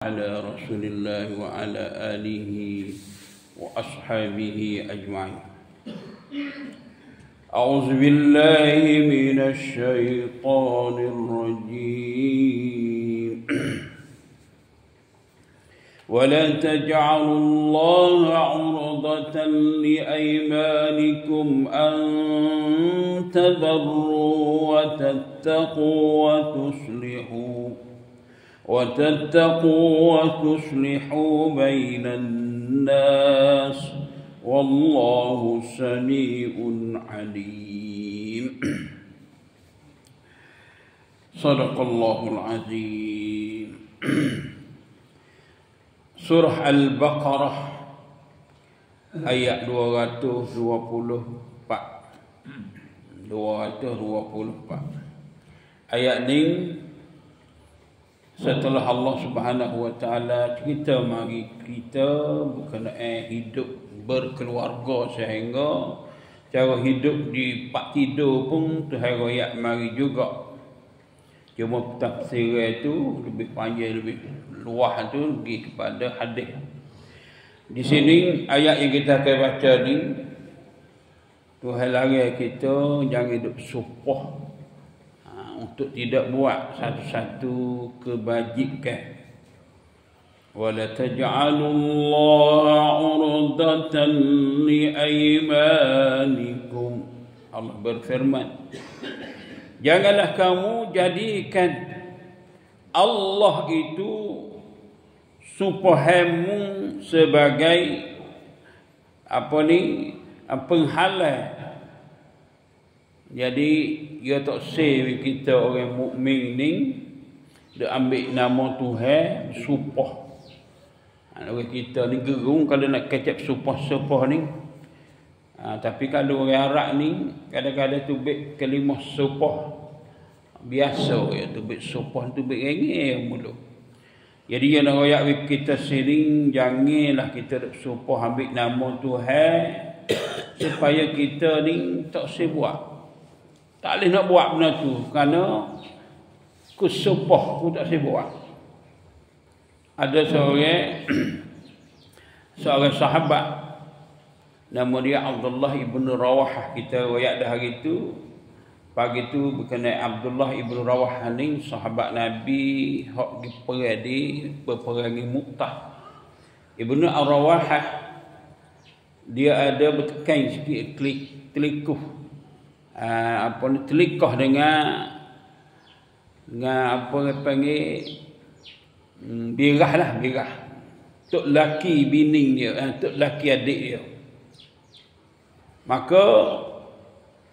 على رسول الله وعلى آله وأصحابه أجمعين. أعوذ بالله من الشيطان الرجيم. ولا تجعلوا الله عرضة لأيمانكم أن تبروا وتتقوا وتصلحوا بين الناس والله سميع عليم. صدق الله العظيم. Surah Al-Baqarah ayat 224. 224. Ayat ni setelah Allah Subhanahu wa taala cerita mari kita berkenaan hidup berkeluarga, sehingga cara hidup di pak tidur pun Tuhan royak mari juga. Cuma tafsir itu lebih panjang, lebih luas tu pergi kepada hadis. Di sini ayat yang kita akan baca ni, Tuhan larang kita jangan hidup supoh, untuk tidak buat satu-satu kebajikan. Wala taj'alullaha 'urdatan liaymanikum. Allah berfirman, janganlah kamu jadikan Allah itu supohamu sebagai penghalang. Jadi dia tak say kita orang mukmin ni dia ambil nama Tuhan supoh. Orang kita ni gerung kalau nak kecap supoh-supoh ni. Tapi kalau orang Arab ni kadang-kadang tubik kalimah supoh biasa ya, tubik supoh tubik rengeh mulu. Jadi dia nak royak kita sering janganlah kita supoh ambil nama Tuhan supaya kita ni tak sebuat. Tak boleh nak buat benda tu kerana kusupoh ku tak boleh buat. Ada seorang sahabat nama dia Abdullah ibn Rawahah. Kita royak dah hari tu. Pagi tu berkenaan Abdullah ibn Rawahah ni sahabat Nabi hak diperang di peperangan Mu'tah. Ibnu Rawahah dia ada bertekan sikit telikuh. Telikah dengan apa panggil birah. Tok laki bini dia, tok laki adik dia. Maka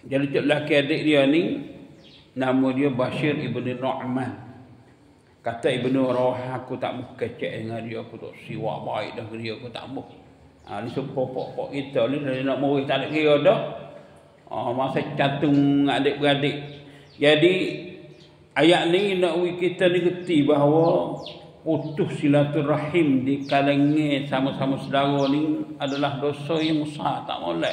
jadi tok laki adik dia ni nama dia Bashir ibn Nu'man. Kata Ibnu Rawahah, aku tak mau kecek dengan dia, aku tak siwak baik dah dia, aku tak mau. Ni pokok kita ni nak murid tak ada kira dah. Masa cantung adik-beradik. Jadi ayat ni nak kita ni reti bahawa putus silaturahim di kalangan sama-sama saudara ni adalah dosa yang besar, tak boleh.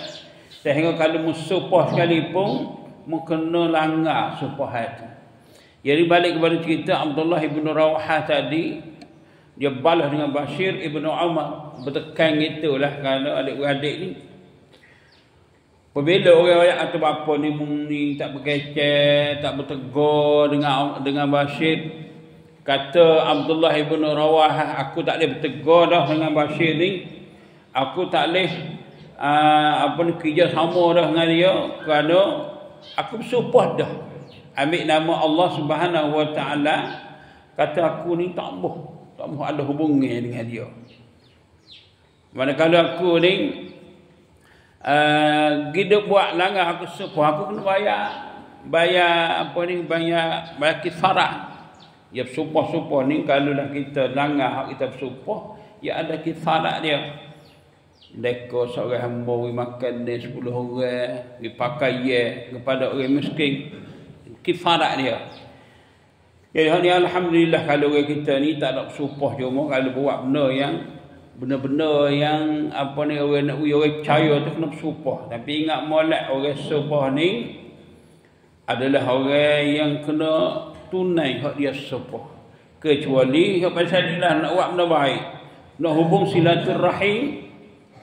Sehingga kalau musupoh sekalipun mukena langgar supoh itu. Jadi balik kepada cerita Abdullah ibn Rawahah tadi, dia balas dengan Bashir ibn Umar, bertekan gitulah kerana adik-beradik ni. Apabila orang-orang atau bapa ni tak berkecek, tak bertegur dengan Bashir, kata Abdullah ibn Rawahah, aku tak boleh bertegur dah dengan Bashir ni. Aku tak boleh kerja sama dah dengan dia kerana aku bersumpah dah. Ambil nama Allah Subhanahu wa taala, kata aku ni tak mau ada hubungan dengan dia. Manakala aku ni kita buat langgar aku sumpah, aku kena bayar kifarah. Ya sumpah ni kalau lah kita langgar kita bersumpah, ya ada kifarah dia. Leko seorang hamba makan dia 10 orang, dipakai kepada orang miskin, kifarah dia. Jadi alhamdulillah kalau orang kita ni tak ada bersumpah, cuma kalau buat benda yang benar-benar yang orang nak orang percaya tu kena bersumpah. Tapi ingat molek orang sumpah ni adalah orang yang kena tunai hak dia sumpah. kecuali pasal inilah nak buat benda baik, nak hubung silaturahim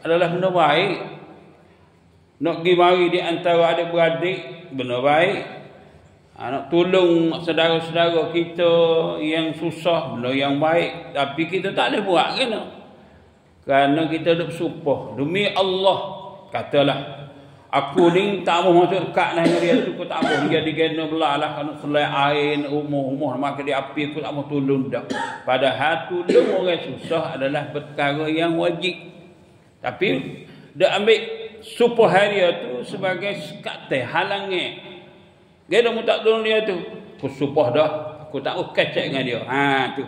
adalah benda baik, nak pergi mari di antara adik-beradik benda baik, nak tolong saudara-saudara kita yang susah benda yang baik. Tapi kita tak boleh buat kerana kita duk bersumpah demi Allah, katalah aku ni tak mau masuk dekat dengan dia tu, aku tak mau dia digena belah lah kerana selai air umur maka dia api aku tak mau tolong dah. Padahal tolong orang susah adalah perkara yang wajib. Tapi dia ambil sumpah dia tu sebagai sekat halangan. Dia dah tak tolong dia tu, aku sumpah dah, aku tak mau kecek dengan dia. Tu.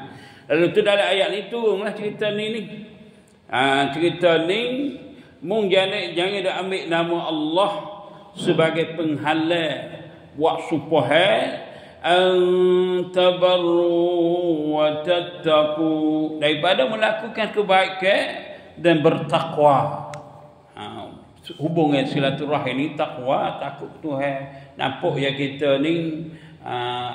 Lalu tu dalam ayat ni turunlah cerita ni. Cerita ni jangan dah ambil nama Allah sebagai penghalang buat sumpah antabarru wa tattaqu, daripada melakukan kebaikan dan bertakwa. Hubungan silaturahim ni takwa, takut Tuhan. Nampak ya kita ni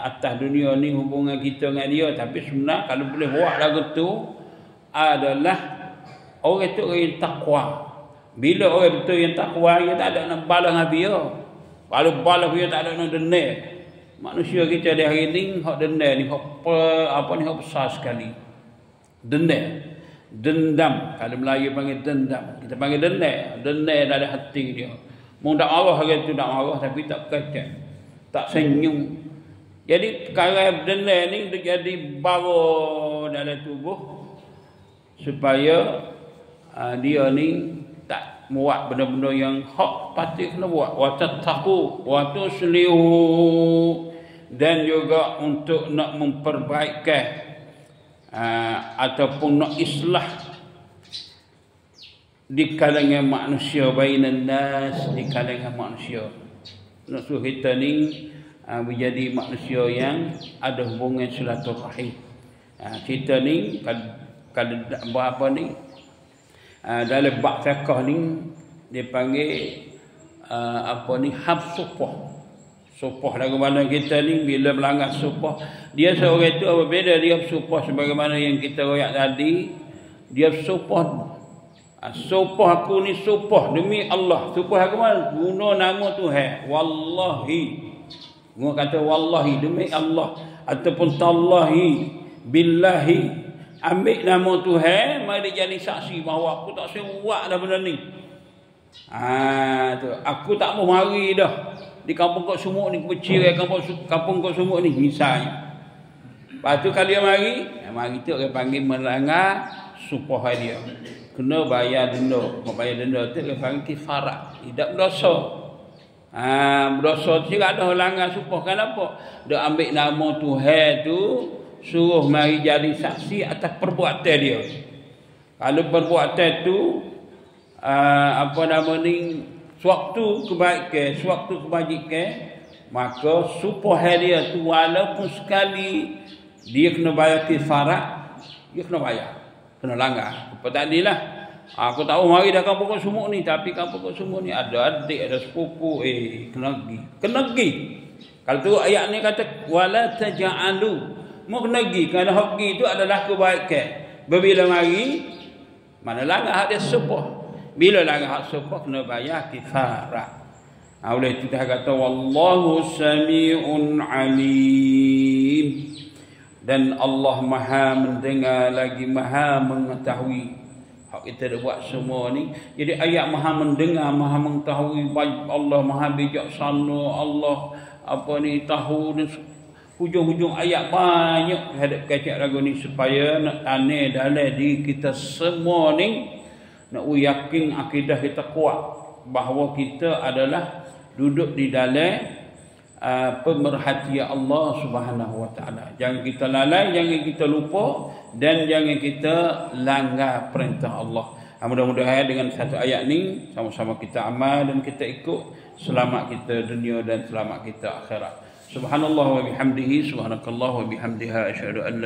atas dunia ni hubungan kita dengan dia, tapi sebenarnya kalau boleh buat lagu tu adalah orang tu orang yang takwa. Bila orang betul yang takwa, dia tak ada nak balas dengan dia. Kalau balas dia tak ada nak dendam. Manusia kita di hari ni hak dendam ni hak besar sekali. Dendam. Kalau Melayu panggil dendam, kita panggil dendam. Dendam dari hati dia. Mau tak marah hari tu tak marah, tapi tak kecek, tak senyum. Jadi perkara dendam ni jadi bara dalam tubuh supaya dia ni tak buat benda-benda yang hak patut kena buat. Wa tattaqu wa tuslihu, dan juga untuk nak memperbaikkan ataupun nak islah di kalangan manusia, bainan nas, di kalangan manusia. Nak suruh kita ni menjadi manusia yang ada hubungan silaturahim. Kita ni kalau apa ni dalam bab fiqh ni dia panggil habsupah. Supah lagu mana kita ni bila melanggar supah, dia seorang itu apa beda dia supah sebagaimana yang kita royak tadi, dia supah. Supah aku ni supah demi Allah. Supah aku mana? Guna nama Tuhan. Wallahi. Guna kata wallahi demi Allah ataupun tallahi, billahi. Ambil nama Tuhan, mari dia jadi saksi bahawa aku tak sewa dah benda ni. Tu. Aku tak mau mari dah di kampung Kok Sumuk ni, kecil kampung Kok Sumuk ni misalnya. Lepas tu kalau dia mari tu orang panggil melanggar sumpah dia. Kena bayar denda. Mau bayar denda tu orang panggil kifarat. Tidak berdosa. Berdosa tu juga ada langgar sumpah. Kenapa? Dia ambil nama Tuhan tu, suruh mari jadi saksi atas perbuatan dia. Kalau perbuatan tu suatu kebaikan, suatu kebajikan, maka sumpah dia tu walaupun sekali dia kena bayar kifarat, dia kena bayar, kena langgar. Apa tadilah aku tahu mari dah kampung Kok Sumuk ni, tapi kampung Kok Sumuk ni ada adik, ada sepupu, kena pergi. Kalau tu ayat ni kata wala taj'alu, mau kena pergi kerana hak pergi itu adalah kebaikan. Bila mari mana langgar hak dia sumpah. Bila langgar hak sumpah kena bayar kifarat. Oleh itu dah kata wallahu sami'un alim, dan Allah Maha mendengar lagi Maha mengetahui. Hak kita dah buat semua ni. Jadi ayat Maha mendengar, Maha mengetahui, Allah Maha bijaksana, Allah tahu, dan hujung-hujung ayat banyak hadap kecek lagu ni supaya nak tanam dalam diri kita semua ni, nak yakin akidah kita kuat bahawa kita adalah duduk di dalam pemerhatian Allah Subhanahu Wa Taala. Jangan kita lalai, jangan kita lupa, dan jangan kita langgar perintah Allah. Mudah-mudahan dengan satu ayat ni sama-sama kita amal dan kita ikut, selamat kita dunia dan selamat kita akhirat. Subhanallah wa bihamdihi, subhanakallah wa bihamdiha, asyhadu an la